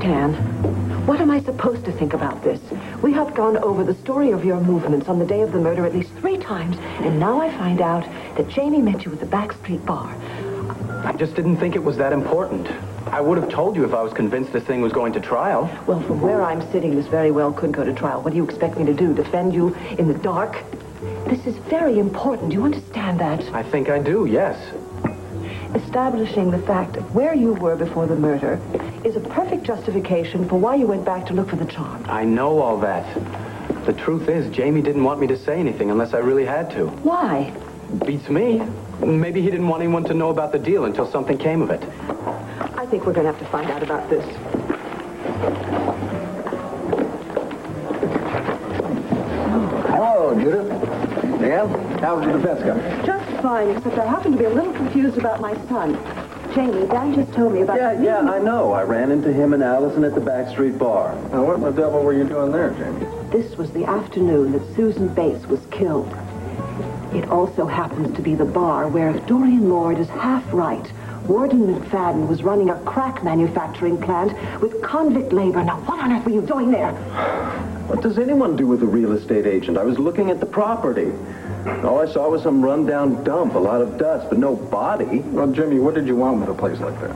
Dan, what am I supposed to think about this? We have gone over the story of your movements on the day of the murder at least 3 times, and now I find out that Jamie met you at the Backstreet Bar. I just didn't think it was that important. I would have told you if I was convinced this thing was going to trial. Well, from where I'm sitting, this very well could go to trial. What do you expect me to do, defend you in the dark? This is very important. Do you understand that? I think I do, yes. Establishing the fact of where you were before the murder is a perfect justification for why you went back to look for the charm. I know all that. The truth is, Jamie didn't want me to say anything unless I really had to. Why? Beats me. Maybe he didn't want anyone to know about the deal until something came of it. I think we're going to have to find out about this. Hello, Judith. Dan, how was the defense guy? Just fine, except I happen to be a little confused about my son. Jamie, Dan just told me about... Yeah, I know. I ran into him and Allison at the Backstreet Bar. Now, what the devil were you doing there, Jamie? This was the afternoon that Susan Bates was killed. It also happens to be the bar where, if Dorian Lord is half right, Warden McFadden was running a crack manufacturing plant with convict labor. Now, what on earth were you doing there? What does anyone do with a real estate agent? I was looking at the property. All I saw was some rundown dump, a lot of dust, but no body. Well, Jimmy, what did you want with a place like that?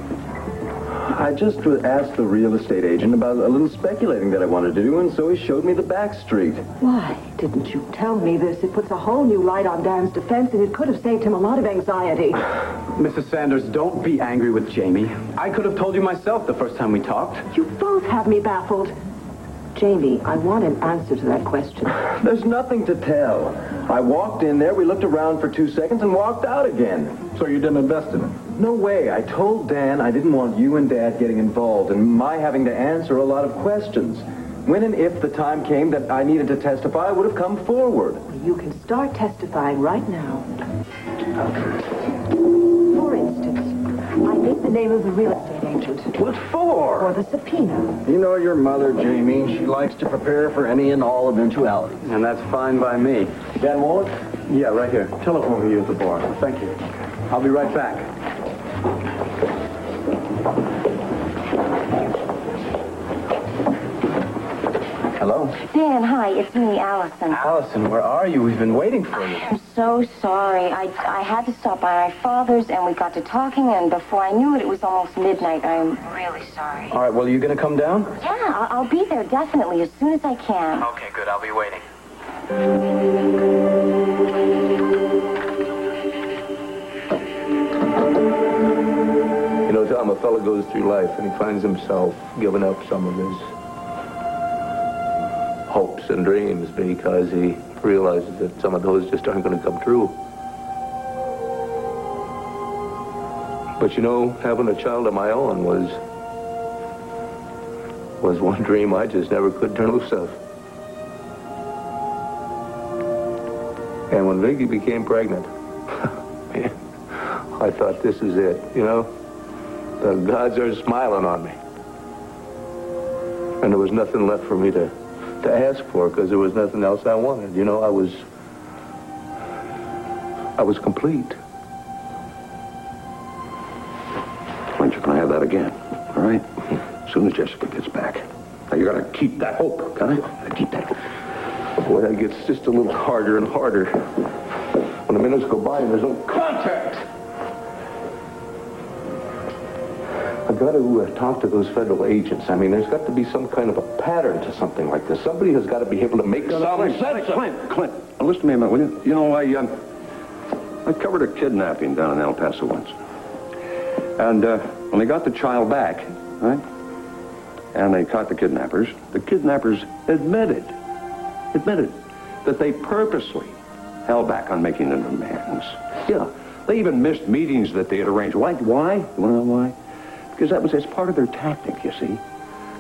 I just asked the real estate agent about a little speculating that I wanted to do, and so he showed me the back street. Why didn't you tell me this? It puts a whole new light on Dan's defense, and it could have saved him a lot of anxiety. Mrs. Sanders, don't be angry with Jamie. I could have told you myself the first time we talked. You both have me baffled. Jamie, I want an answer to that question. There's nothing to tell. I walked in there, we looked around for 2 seconds, and walked out again. So you didn't invest in it? No way. I told Dan I didn't want you and Dad getting involved and my having to answer a lot of questions. When and if the time came that I needed to testify, I would have come forward. You can start testifying right now. For instance, I need the name of the real estate agent. What for? Or the subpoena. You know your mother, Jamie. She likes to prepare for any and all eventualities. And that's fine by me. Dan Wallace? Yeah, right here. Telephone for you at the bar. Thank you. I'll be right back. Hello? Dan, hi, it's me, Allison. Allison, where are you? We've been waiting for you. I'm so sorry. I had to stop by my father's, and we got to talking, and before I knew it, it was almost midnight. I'm really sorry. All right, well, are you going to come down? Yeah, I'll be there, definitely, as soon as I can. Okay, good. I'll be waiting. You know, Tom, a fellow goes through life and he finds himself giving up some of his hopes and dreams because he realizes that some of those just aren't going to come true. But you know, having a child of my own was one dream I just never could turn loose of. And when Vicky became pregnant, man, I thought, this is it, you know? The gods are smiling on me. And there was nothing left for me to ask for, because there was nothing else I wanted. You know, I was complete. Why don't you can I have that again, all right? As soon as Jessica gets back. Now, you gotta keep that hope, got it? Keep that hope. Boy, that gets just a little harder and harder. When the minutes go by and there's no contact. I've got to talk to those federal agents. I mean, there's got to be some kind of a pattern to something like this. Somebody has got to be able to make some sense of it. Clint, now listen to me a minute, will you? You know, I covered a kidnapping down in El Paso once. And when they got the child back, right, and they caught the kidnappers admitted that they purposely held back on making the demands. Yeah, they even missed meetings that they had arranged. Why? You want to know why? Because that was as part of their tactic, you see.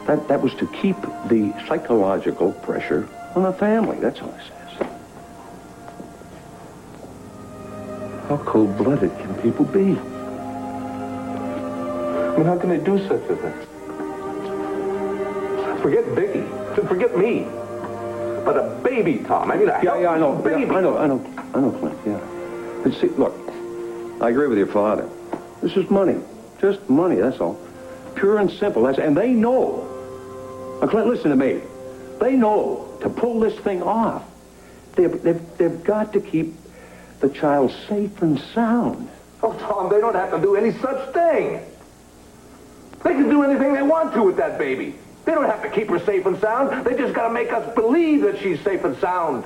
That was to keep the psychological pressure on the family. That's all it says. How cold-blooded can people be? I mean, how can they do such a thing? Forget Vicky. Forget me. But a baby, Tom. I mean, I know. Baby. Yeah, I know, Clint, yeah. But see, look, I agree with your father. This is money. Just money, that's all. Pure and simple. And they know Now, Clint, listen to me. They know to pull this thing off. They've got to keep the child safe and sound. Oh, Tom, they don't have to do any such thing. They can do anything they want to with that baby. They don't have to keep her safe and sound. They just got to make us believe that she's safe and sound.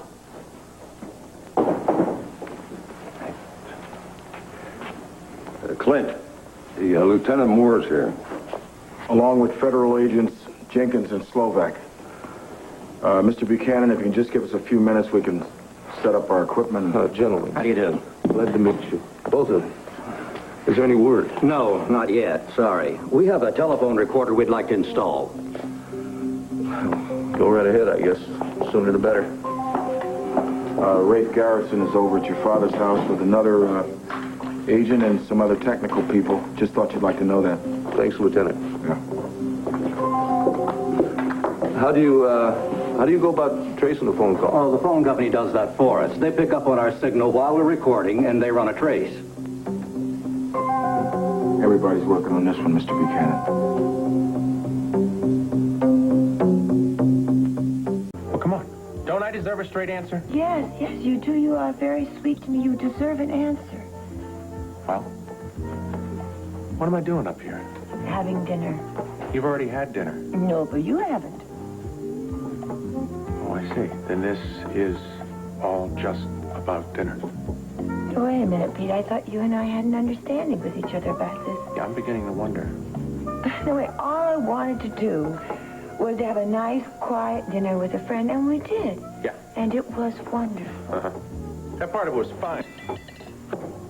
Clint, the Lieutenant Moore's here. Along with federal agents Jenkins and Slovak. Mr. Buchanan, if you can just give us a few minutes, we can set up our equipment. Gentlemen. How do you do? Glad to meet you. Both of you. Is there any word? No, not yet. Sorry. We have a telephone recorder we'd like to install. Go right ahead, I guess. Sooner the better. Rafe Garrison is over at your father's house with another agent and some other technical people. Just thought you'd like to know that. Thanks, Lieutenant. Yeah. How do you go about tracing the phone call? Oh, the phone company does that for us. They pick up on our signal while we're recording, and they run a trace. Everybody's working on this one, Mr. Buchanan. Well, come on. Don't I deserve a straight answer? Yes, you do. You are very sweet to me. You deserve an answer. Well, what am I doing up here? Having dinner. You've already had dinner. No, but you haven't. Oh, I see. Then this is all just about dinner. Wait a minute, Pete. I thought you and I had an understanding with each other about this. Yeah, I'm beginning to wonder. No, wait. All I wanted to do was to have a nice, quiet dinner with a friend, and we did. Yeah. And it was wonderful. Uh-huh. That part of it was fine.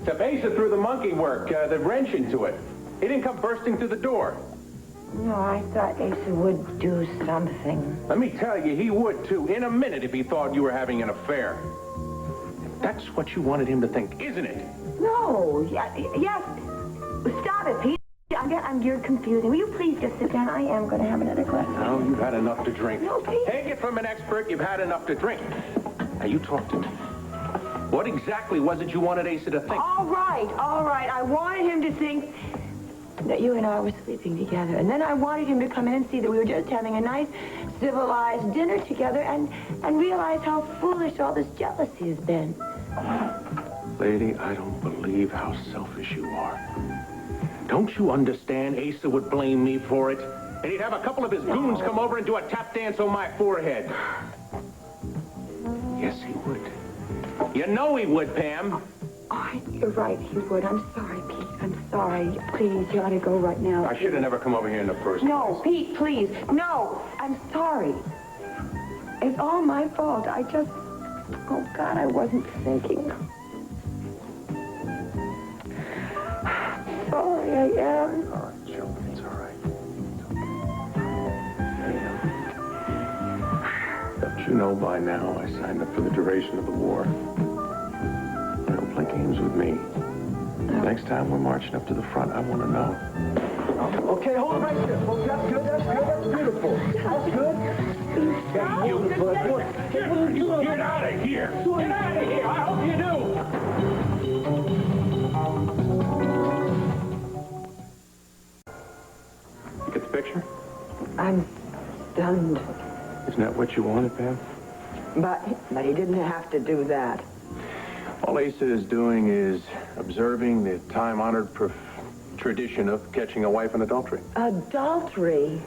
Except Asa threw the monkey work, the wrench into it. He didn't come bursting through the door. No, I thought Asa would do something. Let me tell you, he would, too, in a minute if he thought you were having an affair. That's what you wanted him to think, isn't it? No, yes. Stop it, Pete. You're confusing. Will you please just sit down? I am going to have another glass. No, you've had enough to drink. No, Pete. Take it from an expert, you've had enough to drink. Now, you talk to me. What exactly was it you wanted Asa to think? All right. I wanted him to think that you and I were sleeping together. And then I wanted him to come in and see that we were just having a nice, civilized dinner together and realize how foolish all this jealousy has been. Lady, I don't believe how selfish you are. Don't you understand Asa would blame me for it? And he'd have a couple of his goons come over and do a tap dance on my forehead. Yes, he would. You know he would, Pam. Oh, you're right, he would. I'm sorry, Pete. I'm sorry. Please, you ought to go right now. I should have never come over here in the first No, place. Pete, please. No, I'm sorry. It's all my fault. Oh, God, I wasn't thinking. Sorry, I am. All right, Joe, it's all right. Don't you know by now I signed up for the duration of the war? Don't play games with me. Next time we're marching up to the front, I want to know. Okay, hold it right there. Oh, that's good, that's beautiful. That's good. Hey, you get out of here. Get out of here. I hope you do. You get the picture? I'm stunned. Isn't that what you wanted, Pam? But he didn't have to do that. All Asa is doing is observing the time-honored tradition of catching a wife in adultery. Adultery?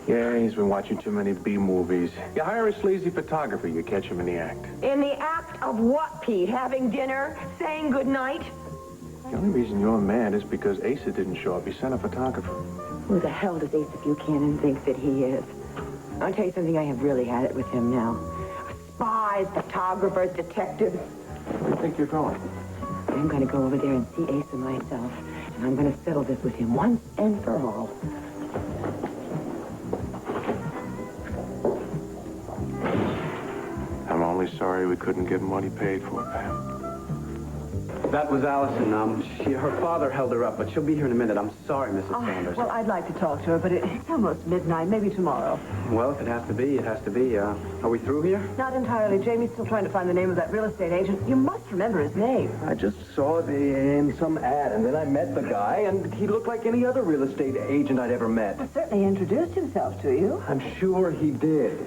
Yeah, he's been watching too many B-movies. You hire a sleazy photographer, you catch him in the act. In the act of what, Pete? Having dinner? Saying goodnight? The only reason you're mad is because Asa didn't show up. He sent a photographer. Who the hell does Asa Buchanan think that he is? I'll tell you something, I have really had it with him now. Spies, photographers, detectives. Where do you think you're going? I'm going to go over there and see Asa myself, and I'm going to settle this with him once and for all. I'm only sorry we couldn't give him what he paid for, Pam. That was Allison. Her father held her up, but she'll be here in a minute. I'm sorry, Mrs. Sanders. Well, I'd like to talk to her, but it's almost midnight. Maybe tomorrow. Well, if it has to be, it has to be. Are we through here? Not entirely. Jamie's still trying to find the name of that real estate agent. You must remember his name. I just saw it in some ad, and then I met the guy, and he looked like any other real estate agent I'd ever met. He certainly introduced himself to you. I'm sure he did.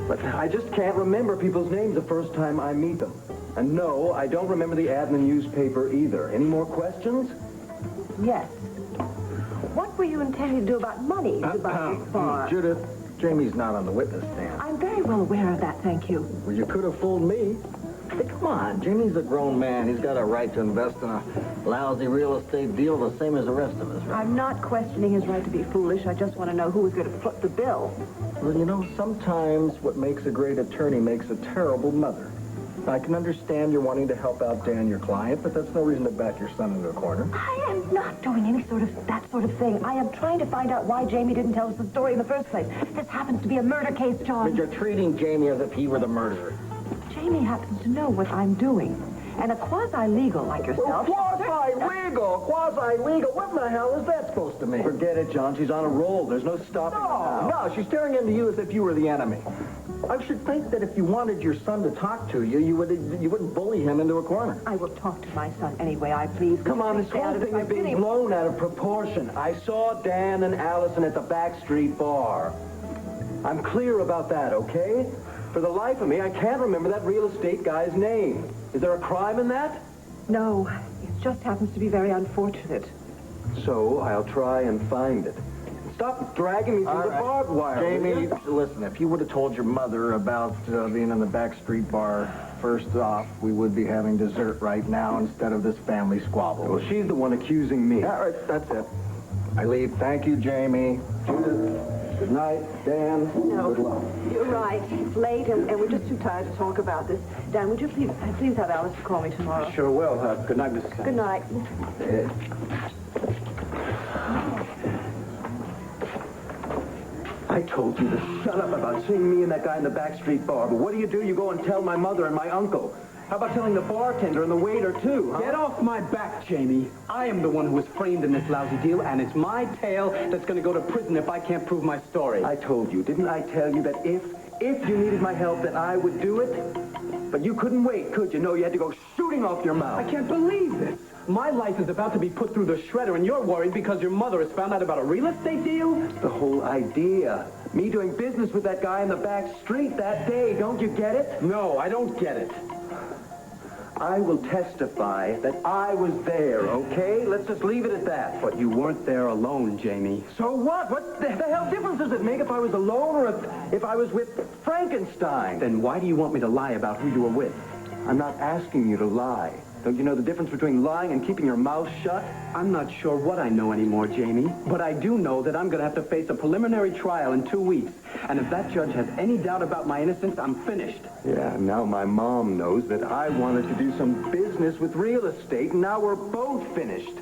But I just can't remember people's names the first time I meet them. And no, I don't remember the ad in the newspaper either. Any more questions? Yes. What were you intending to do about money to buy this bar? Judith, Jamie's not on the witness stand. I'm very well aware of that, thank you. Well, you could have fooled me. Hey, come on. Jamie's a grown man. He's got a right to invest in a lousy real estate deal the same as the rest of us, right? I'm not questioning his right to be foolish. I just want to know who was going to foot the bill. Well, you know, sometimes what makes a great attorney makes a terrible mother. I can understand you're wanting to help out Dan, your client, but that's no reason to back your son into a corner. I am not doing any that sort of thing. I am trying to find out why Jamie didn't tell us the story in the first place. This happens to be a murder case, John. But you're treating Jamie as if he were the murderer. Jamie happens to know what I'm doing. And a quasi-legal like yourself... Quasi-legal? Quasi-legal? What in the hell is that supposed to mean? Forget it, John. She's on a roll. There's no stopping her now. No, she's staring into you as if you were the enemy. I should think that if you wanted your son to talk to you, you wouldn't bully him into a corner. I will talk to my son anyway, I please. Come on, this whole thing is being blown out of proportion. I saw Dan and Allison at the Backstreet Bar. I'm clear about that, okay? For the life of me, I can't remember that real estate guy's name. Is there a crime in that? No, it just happens to be very unfortunate. So I'll try and find it. Stop dragging me through the barbed wire. Jamie, listen, if you would have told your mother about being in the Backstreet Bar, first off, we would be having dessert right now instead of this family squabble. Well, she's the one accusing me. All right, that's it. I leave. Thank you, Jamie. Judith, good night. Dan, good luck. You're right. It's late, and we're just too tired to talk about this. Dan, would you please have Alice call me tomorrow? Sure will. Good night, Mrs. Sanders. Good night. I told you to shut up about seeing me and that guy in the Backstreet Bar. But what do? You go and tell my mother and my uncle. How about telling the bartender and the waiter, too, huh? Get off my back, Jamie. I am the one who was framed in this lousy deal, and it's my tail that's going to go to prison if I can't prove my story. I told you, didn't I tell you that if you needed my help, that I would do it? But you couldn't wait, could you? No, you had to go shooting off your mouth. I can't believe this. My life is about to be put through the shredder, and you're worried because your mother has found out about a real estate deal? The whole idea. Me doing business with that guy in the back street that day. Don't you get it? No, I don't get it. I will testify that I was there, okay? Let's just leave it at that. But you weren't there alone, Jamie. So what? What the hell difference does it make if I was alone or if I was with Frankenstein? Then why do you want me to lie about who you were with? I'm not asking you to lie. Don't you know the difference between lying and keeping your mouth shut? I'm not sure what I know anymore, Jamie. But I do know that I'm going to have to face a preliminary trial in 2 weeks. And if that judge has any doubt about my innocence, I'm finished. Yeah, now my mom knows that I wanted to do some business with real estate, and now we're both finished.